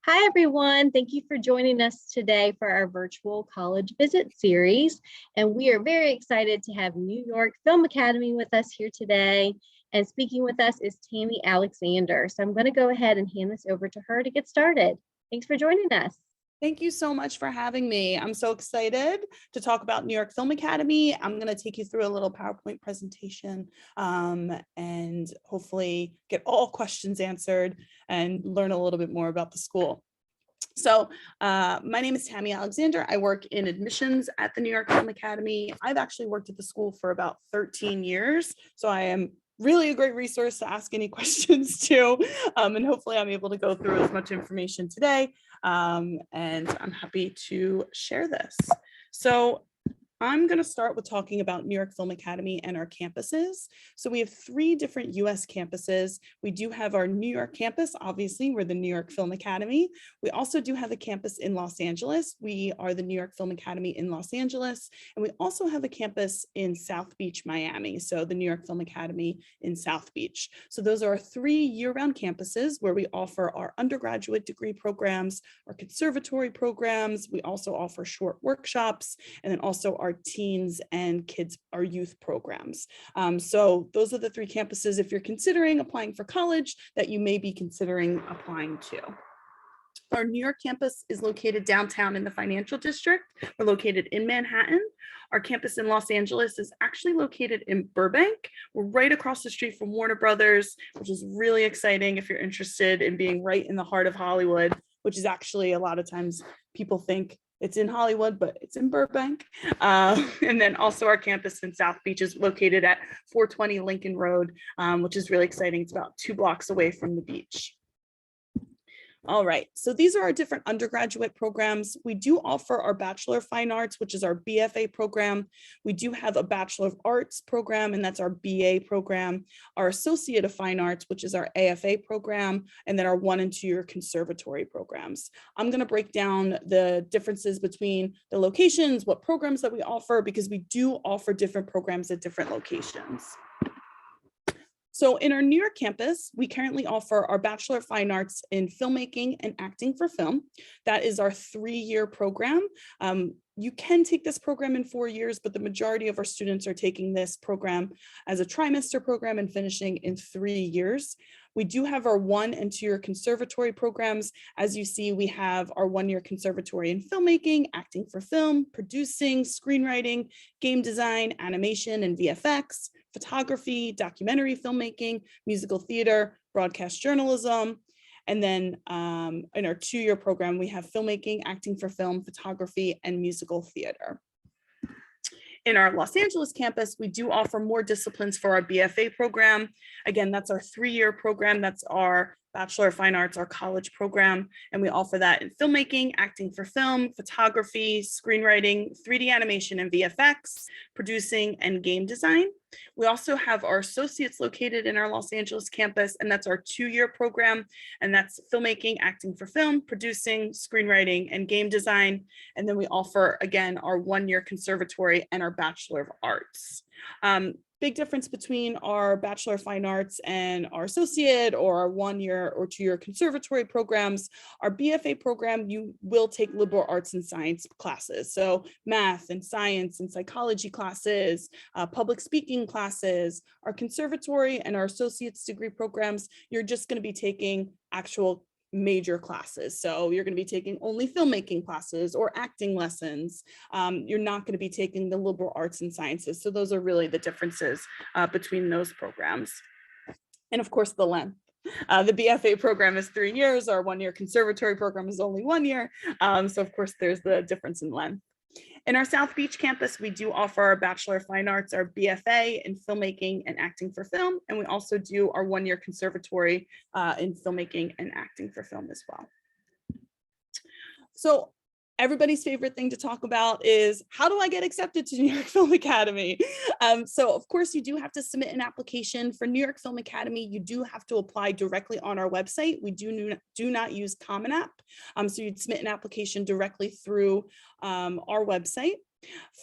Hi, everyone. Thank you for joining us today for our virtual college visit series. And we are very excited to have New York Film Academy with us here today. And speaking with us is Tammy Alexander. So I'm going to go ahead and hand this over to her to get started. Thanks for joining us. Thank you so much for having me. I'm so excited to talk about New York Film Academy. I'm going to take you through a little PowerPoint presentation and hopefully get all questions answered and learn a little bit more about the school. So my name is Tammy Alexander. I work in admissions at the New York Film Academy. I've actually worked at the school for about 13 years. So I am really a great resource to ask any questions to. And hopefully I'm able to go through as much information today. And I'm happy to share this. So I'm going to start with talking about New York Film Academy and our campuses. So we have 3 different US campuses. We do have our New York campus, obviously, we're the New York Film Academy. We also do have a campus in Los Angeles. We are the New York Film Academy in Los Angeles. And we also have a campus in South Beach, Miami. So the New York Film Academy in South Beach. So those are 3 year-round campuses where we offer our undergraduate degree programs, our conservatory programs. We also offer short workshops, and then also our teens and kids, our youth programs. So those are the 3 campuses, if you're considering applying for college, that you may be considering applying to. Our New York campus is located downtown in the financial district. We're located in Manhattan. Our campus in Los Angeles is actually located in Burbank. We're right across the street from Warner Brothers, which is really exciting if you're interested in being right in the heart of Hollywood, which is actually a lot of times people think it's in Hollywood, but it's in Burbank. And then also our campus in South Beach is located at 420 Lincoln Road, which is really exciting. It's about 2 blocks away from the beach. All right, so these are our different undergraduate programs. We do offer our Bachelor of Fine Arts, which is our BFA program. We do have a Bachelor of Arts program, and that's our BA program, our Associate of Fine Arts, which is our AFA program, and then our 1- and 2-year conservatory programs. I'm going to break down the differences between the locations, what programs that we offer, because we do offer different programs at different locations. So in our New York campus, we currently offer our Bachelor of Fine Arts in Filmmaking and Acting for Film. That is our 3-year program. You can take this program in 4 years, but the majority of our students are taking this program as a trimester program and finishing in 3 years. We do have our 1- and 2-year conservatory programs. As you see, we have our 1-year conservatory in filmmaking, acting for film, producing, screenwriting, game design, animation, and VFX, photography, documentary filmmaking, musical theater, broadcast journalism. And then in our 2-year program, we have filmmaking, acting for film, photography, and musical theater. In our Los Angeles campus, we do offer more disciplines for our BFA program. Again, that's our 3-year program. That's our Bachelor of Fine Arts, our college program. And we offer that in filmmaking, acting for film, photography, screenwriting, 3D animation and VFX, producing, and game design. We also have our associates located in our Los Angeles campus, and that's our 2-year program. And that's filmmaking, acting for film, producing, screenwriting, and game design. And then we offer, again, our 1-year conservatory and our Bachelor of Arts. Big difference between our Bachelor of Fine Arts and our associate or our 1-year or 2-year conservatory programs. Our BFA program, you will take liberal arts and science classes. So math and science and psychology classes, public speaking classes. Our conservatory and our associate's degree programs, you're just going to be taking actual major classes. So you're going to be taking only filmmaking classes or acting lessons. You're not going to be taking the liberal arts and sciences. So those are really the differences between those programs. And of course, the length. The BFA program is 3 years. Our 1-year conservatory program is only 1 year. So of course, there's the difference in length. In our South Beach campus, we do offer our Bachelor of Fine Arts, our BFA in filmmaking and acting for film. And we also do our 1-year conservatory in filmmaking and acting for film as well. So everybody's favorite thing to talk about is, how do I get accepted to New York Film Academy? So of course you do have to submit an application for New York Film Academy. You do have to apply directly on our website. We do not use Common App. So you'd submit an application directly through our website.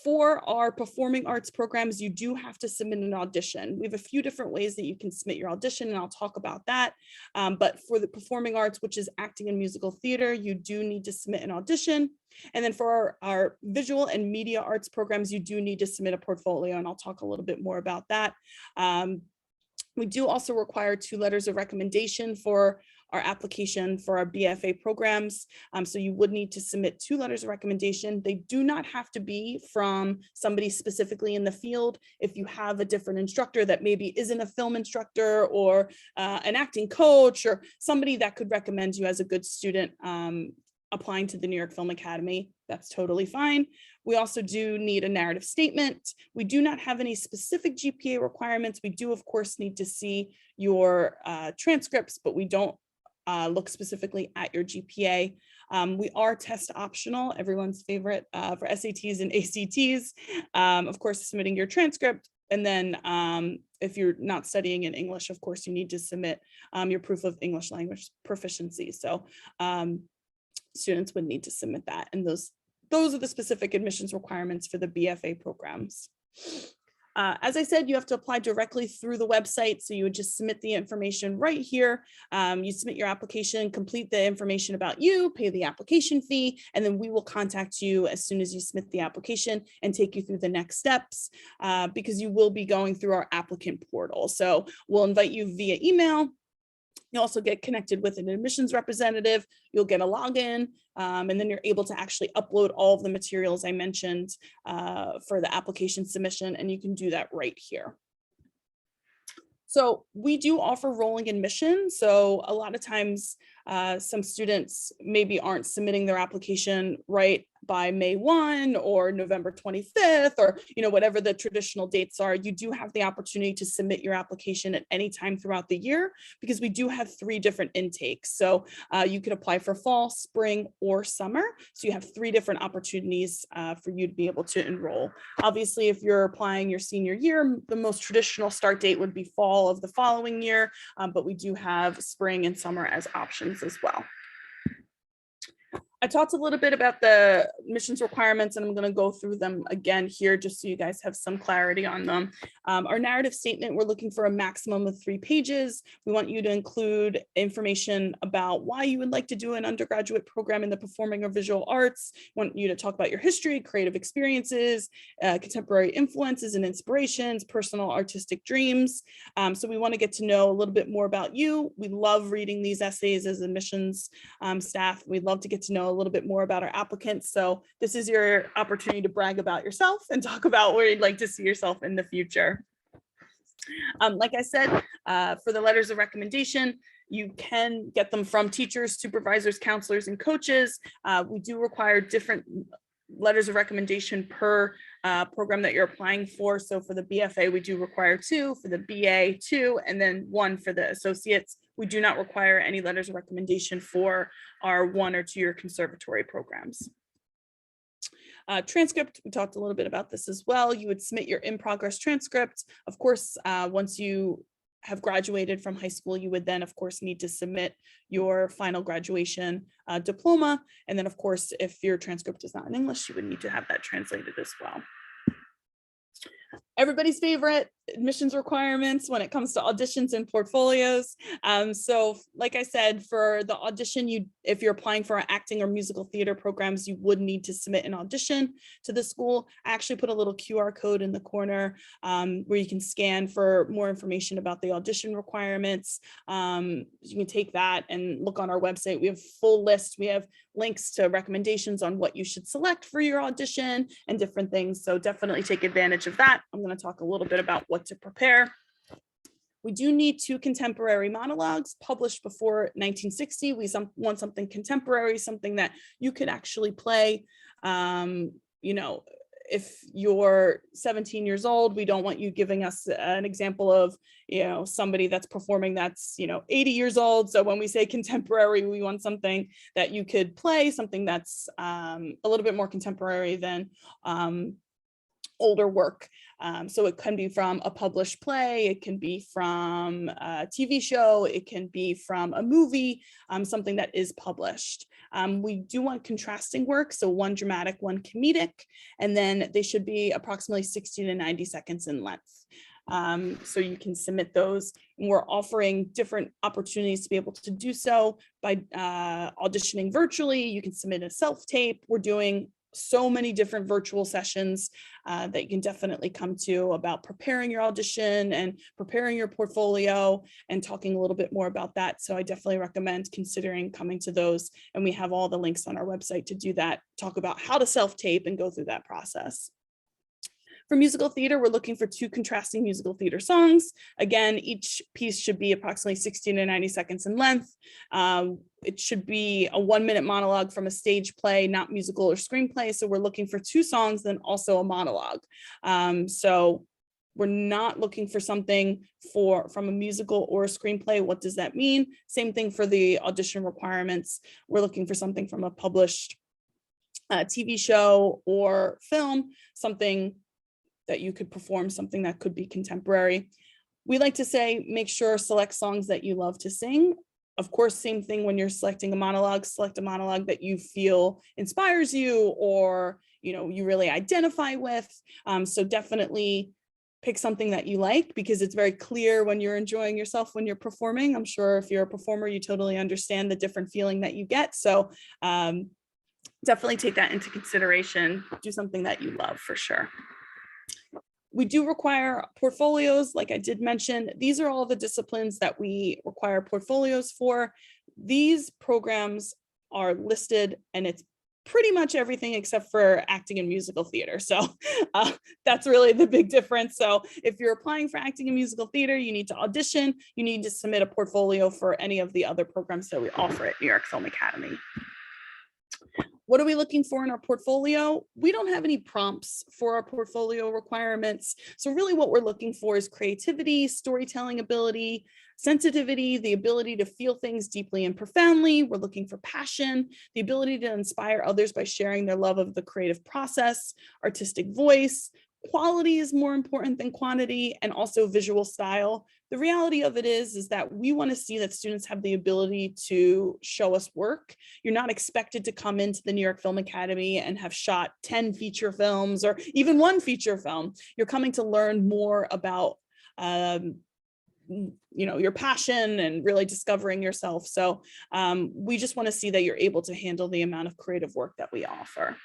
For our performing arts programs, you do have to submit an audition. We have a few different ways that you can submit your audition, and I'll talk about that. But for the performing arts, which is acting and musical theater, you do need to submit an audition. And then for our visual and media arts programs, you do need to submit a portfolio, and I'll talk a little bit more about that. We do also require 2 letters of recommendation for our application for our BFA programs. So you would need to submit 2 letters of recommendation. They do not have to be from somebody specifically in the field. If you have a different instructor that maybe isn't a film instructor or an acting coach or somebody that could recommend you as a good student applying to the New York Film Academy, that's totally fine. We also do need a narrative statement. We do not have any specific GPA requirements. We do, of course, need to see your transcripts, but we don't look specifically at your GPA. We are test optional, everyone's favorite for SATs and ACTs. Of course, submitting your transcript. And then if you're not studying in English, of course, you need to submit your proof of English language proficiency. So students would need to submit that. And those are the specific admissions requirements for the BFA programs. As I said, you have to apply directly through the website. So you would just submit the information right here. You submit your application, complete the information about you, pay the application fee, and then we will contact you as soon as you submit the application and take you through the next steps because you will be going through our applicant portal. So we'll invite you via email. You also get connected with an admissions representative. You'll get a login, and then you're able to actually upload all of the materials I mentioned for the application submission, and you can do that right here. So we do offer rolling admission. So a lot of times some students maybe aren't submitting their application right by May 1 or November 25th or whatever the traditional dates are. You do have the opportunity to submit your application at any time throughout the year because we do have 3 different intakes. So you could apply for fall, spring, or summer. So you have 3 different opportunities for you to be able to enroll. Obviously, if you're applying your senior year, the most traditional start date would be fall of the following year, but we do have spring and summer as options as well. I talked a little bit about the admissions requirements, and I'm going to go through them again here just so you guys have some clarity on them. Our narrative statement, we're looking for a maximum of 3 pages. We want you to include information about why you would like to do an undergraduate program in the performing or visual arts. We want you to talk about your history, creative experiences, contemporary influences and inspirations, personal artistic dreams. So we want to get to know a little bit more about you. We love reading these essays as admissions staff. We'd love to get to know a little bit more about our applicants. So this is your opportunity to brag about yourself and talk about where you'd like to see yourself in the future. Like I said, for the letters of recommendation, you can get them from teachers, supervisors, counselors, and coaches. We do require different letters of recommendation per program that you're applying for. So for the BFA, we do require 2, for the BA 2, and then 1 for the associates. We do not require any letters of recommendation for our 1 or 2-year conservatory programs. Transcript, we talked a little bit about this as well. You would submit your in-progress transcript. Of course, once you have graduated from high school, you would then, of course, need to submit your final graduation diploma. And then, of course, if your transcript is not in English, you would need to have that translated as well. Everybody's favorite admissions requirements when it comes to auditions and portfolios. So like I said, for the audition, if you're applying for our acting or musical theater programs, you would need to submit an audition to the school. I actually put a little QR code in the corner where you can scan for more information about the audition requirements. You can take that and look on our website. We have a full list. We have links to recommendations on what you should select for your audition and different things. So definitely take advantage of that. I'm going to talk a little bit about what to prepare. We do need 2 contemporary monologues published before 1960. We want something contemporary, something that you could actually play. If you're 17 years old, we don't want you giving us an example of, somebody that's performing that's, 80 years old. So when we say contemporary, we want something that you could play, something that's a little bit more contemporary than older work. So it can be from a published play, it can be from a TV show, it can be from a movie, something that is published. We do want contrasting work, so one dramatic, one comedic, and then they should be approximately 60 to 90 seconds in length. So you can submit those. And we're offering different opportunities to be able to do so by auditioning virtually. You can submit a self-tape. We're doing so many different virtual sessions that you can definitely come to about preparing your audition and preparing your portfolio and talking a little bit more about that. So I definitely recommend considering coming to those. And we have all the links on our website to do that, talk about how to self-tape and go through that process. For musical theater, we're looking for 2 contrasting musical theater songs. Again, each piece should be approximately 60 to 90 seconds in length. It should be a 1-minute monologue from a stage play, not musical or screenplay. So we're looking for 2 songs, then also a monologue. So we're not looking for something from a musical or a screenplay. What does that mean? Same thing for the audition requirements. We're looking for something from a published TV show or film, something that you could perform, something that could be contemporary. We like to say, make sure select songs that you love to sing. Of course, same thing when you're selecting a monologue, select a monologue that you feel inspires you or you really identify with. So definitely pick something that you like, because it's very clear when you're enjoying yourself when you're performing. I'm sure if you're a performer, you totally understand the different feeling that you get. So definitely take that into consideration. Do something that you love for sure. We do require portfolios, like I did mention. These are all the disciplines that we require portfolios for. These programs are listed, and it's pretty much everything except for acting and musical theater. So that's really the big difference. So if you're applying for acting and musical theater, you need to audition. You need to submit a portfolio for any of the other programs that we offer at New York Film Academy. What are we looking for in our portfolio? We don't have any prompts for our portfolio requirements. So really what we're looking for is creativity, storytelling ability, sensitivity, the ability to feel things deeply and profoundly. We're looking for passion, the ability to inspire others by sharing their love of the creative process, artistic voice. Quality is more important than quantity, and also visual style. The reality of it is that we want to see that students have the ability to show us work. You're not expected to come into the New York Film Academy and have shot 10 feature films or even 1 feature film. You're coming to learn more about your passion and really discovering yourself. So we just want to see that you're able to handle the amount of creative work that we offer.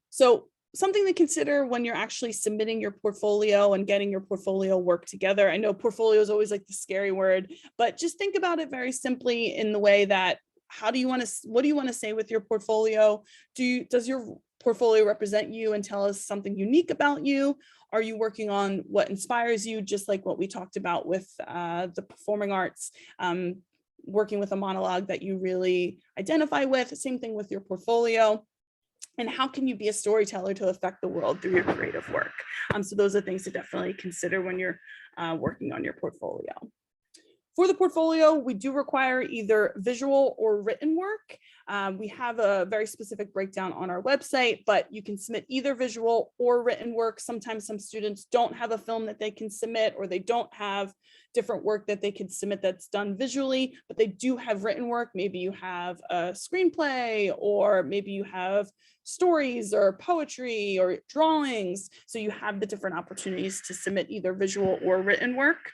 So something to consider when you're actually submitting your portfolio and getting your portfolio work together. I know portfolio is always like the scary word, but just think about it very simply in the way that what do you want to say with your portfolio? Does your portfolio represent you and tell us something unique about you? Are you working on what inspires you, just like what we talked about with the performing arts, working with a monologue that you really identify with? Same thing with your portfolio. And how can you be a storyteller to affect the world through your creative work? So those are things to definitely consider when you're working on your portfolio. For the portfolio, we do require either visual or written work. We have a very specific breakdown on our website, but you can submit either visual or written work. Sometimes some students don't have a film that they can submit, or they don't have different work that they can submit that's done visually, but they do have written work. Maybe you have a screenplay, or maybe you have stories or poetry or drawings. So you have the different opportunities to submit either visual or written work.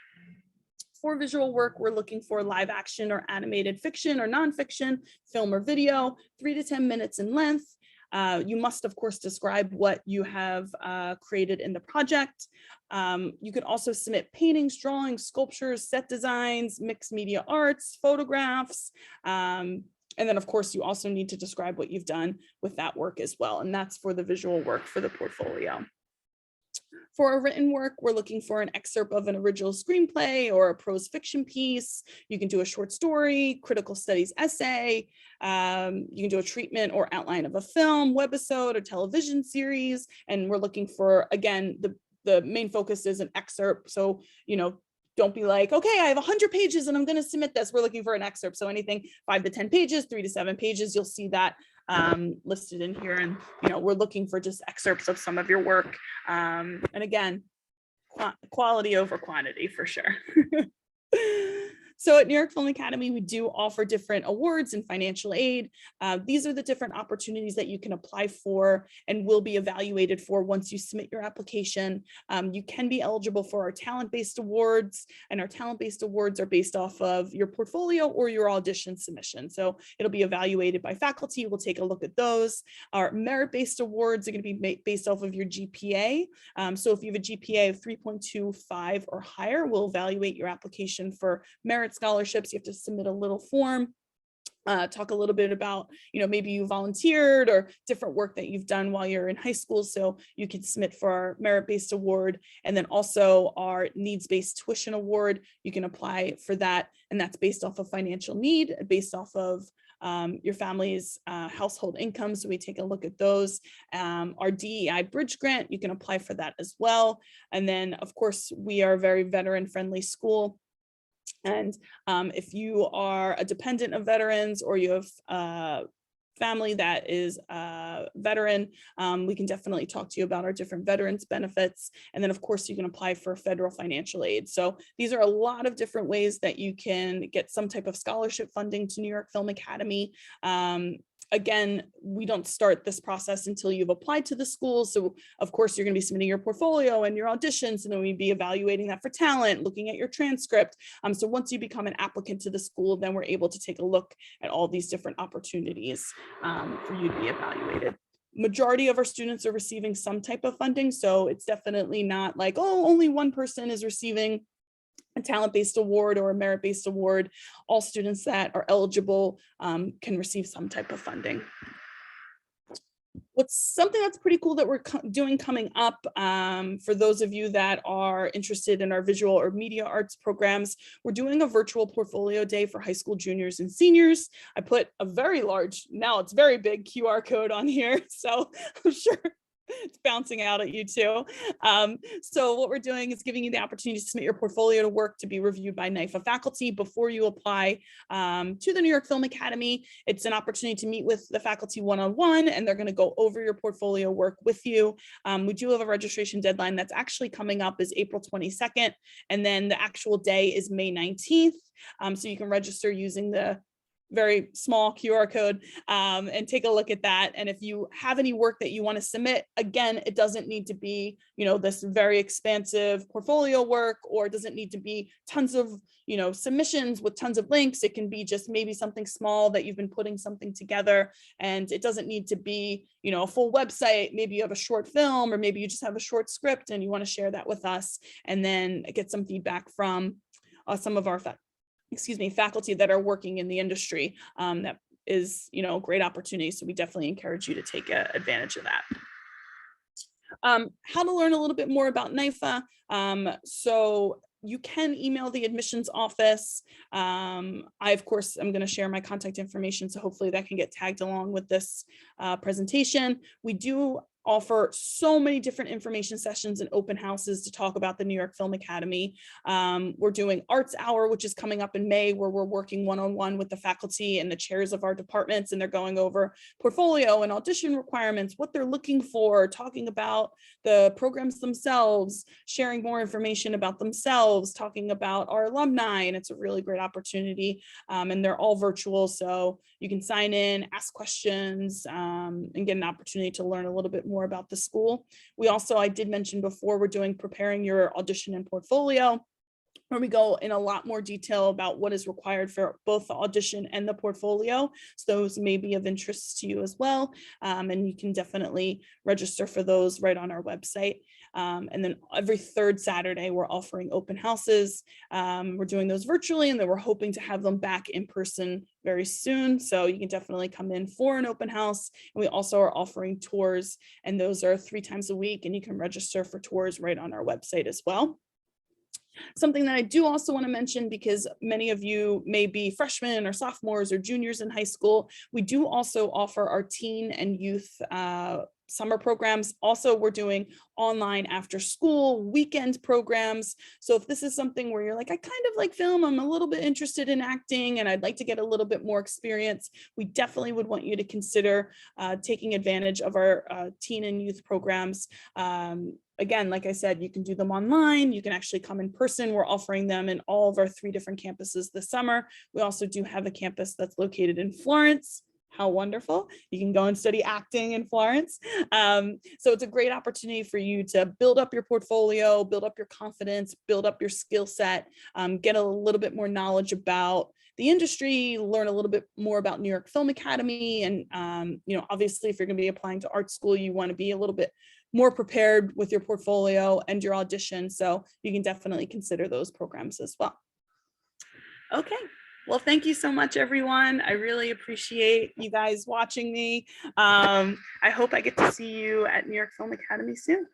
For visual work, we're looking for live action or animated fiction or nonfiction, film or video, 3 to 10 minutes in length. You must, of course, describe what you have created in the project. You can also submit paintings, drawings, sculptures, set designs, mixed media arts, photographs. And then, of course, you also need to describe what you've done with that work as well. And that's for the visual work for the portfolio. For a written work, we're looking for an excerpt of an original screenplay or a prose fiction piece. You can do a short story, critical studies essay. You can do a treatment or outline of a film, webisode, or television series. And we're looking for, again, the main focus is an excerpt. So, don't be like, okay, I have 100 pages and I'm going to submit this. We're looking for an excerpt. So anything 5 to 10 pages, 3 to 7 pages, you'll see that listed in here. And, we're looking for just excerpts of some of your work. And again, quality over quantity for sure. So at New York Film Academy, we do offer different awards and financial aid. These are the different opportunities that you can apply for and will be evaluated for once you submit your application. You can be eligible for our talent-based awards, and our talent-based awards are based off of your portfolio or your audition submission. So it'll be evaluated by faculty. We'll take a look at those. Our merit-based awards are going to be based off of your GPA. So if you have a GPA of 3.25 or higher, we'll evaluate your application for merit scholarships. You have to submit a little form, talk a little bit about, maybe you volunteered or different work that you've done while you're in high school. So you can submit for our merit-based award, and then also our needs-based tuition award. You can apply for that, and that's based off of financial need, based off of your family's household income. So we take a look at those. Our DEI Bridge Grant, you can apply for that as well. And then, of course, we are a very veteran-friendly school. And if you are a dependent of veterans, or you have a family that is a veteran, we can definitely talk to you about our different veterans benefits. And then, of course, you can apply for federal financial aid. So these are a lot of different ways that you can get some type of scholarship funding to New York Film Academy. Again, we don't start this process until you've applied to the school. So of course, you're going to be submitting your portfolio and your auditions, and then we'd be evaluating that for talent, looking at your transcript. So once you become an applicant to the school, then we're able to take a look at all these different opportunities for you to be evaluated. Majority of our students are receiving some type of funding. So it's definitely not like, oh, only one person is receiving a talent-based award or a merit-based award. All students that are eligible can receive some type of funding. What's something that's pretty cool that we're doing coming up, for those of you that are interested in our visual or media arts programs, we're doing a virtual portfolio day for high school juniors and seniors. I put a very large, now it's very big QR code on here, so I'm sure it's bouncing out at you too. So what we're doing is giving you the opportunity to submit your portfolio to work to be reviewed by NYFA faculty before you apply to the New York Film Academy. It's an opportunity to meet with the faculty one-on-one, and they're going to go over your portfolio work with you. We do have a registration deadline that's actually coming up is April 22nd, and then the actual day is May 19th. So you can register using the very small QR code and take a look at that. And if you have any work that you want to submit, again, it doesn't need to be, this very expansive portfolio work, or it doesn't need to be tons of, submissions with tons of links. It can be just maybe something small that you've been putting something together, and it doesn't need to be, a full website. Maybe you have a short film, or maybe you just have a short script and you want to share that with us, and then get some feedback from some of our faculty that are working in the industry. That is, a great opportunity. So we definitely encourage you to take advantage of that. How to learn a little bit more about NYFA. So you can email the admissions office. Of course, I'm going to share my contact information, so hopefully that can get tagged along with this presentation. We do offer so many different information sessions and open houses to talk about the New York Film Academy. We're doing Arts Hour, which is coming up in May, where we're working one-on-one with the faculty and the chairs of our departments, and they're going over portfolio and audition requirements, what they're looking for, talking about the programs themselves, sharing more information about themselves, talking about our alumni, and it's a really great opportunity. And they're all virtual, so you can sign in, ask questions, and get an opportunity to learn a little bit more about the school. We also, I did mention before, we're doing preparing your audition and portfolio, where we go in a lot more detail about what is required for both the audition and the portfolio. So those may be of interest to you as well. And you can definitely register for those right on our website. And then every third Saturday, we're offering open houses. We're doing those virtually, and then we're hoping to have them back in person very soon. So you can definitely come in for an open house. And we also are offering tours, and those are 3 times a week, and you can register for tours right on our website as well. Something that I do also want to mention, because many of you may be freshmen or sophomores or juniors in high school, we do also offer our teen and youth summer programs. Also, we're doing online after school weekend programs. So if this is something where you're like, I kind of like film, I'm a little bit interested in acting, and I'd like to get a little bit more experience, we definitely would want you to consider taking advantage of our teen and youth programs. Again, like I said, you can do them online. You can actually come in person. We're offering them in all of our 3 different campuses this summer. We also do have a campus that's located in Florence. How wonderful. You can go and study acting in Florence. So it's a great opportunity for you to build up your portfolio, build up your confidence, build up your skill set, get a little bit more knowledge about the industry, learn a little bit more about New York Film Academy. And, you know, obviously, if you're going to be applying to art school, you want to be a little bit more prepared with your portfolio and your audition. So you can definitely consider those programs as well. Okay. Well, thank you so much, everyone. I really appreciate you guys watching me. I hope I get to see you at New York Film Academy soon.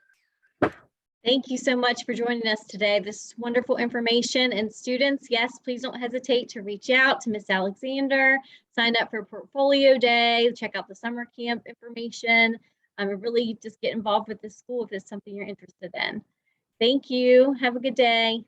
Thank you so much for joining us today. This is wonderful information. And students, yes, please don't hesitate to reach out to Miss Alexander, sign up for Portfolio Day, check out the summer camp information, and really just get involved with the school if it's something you're interested in. Thank you. Have a good day.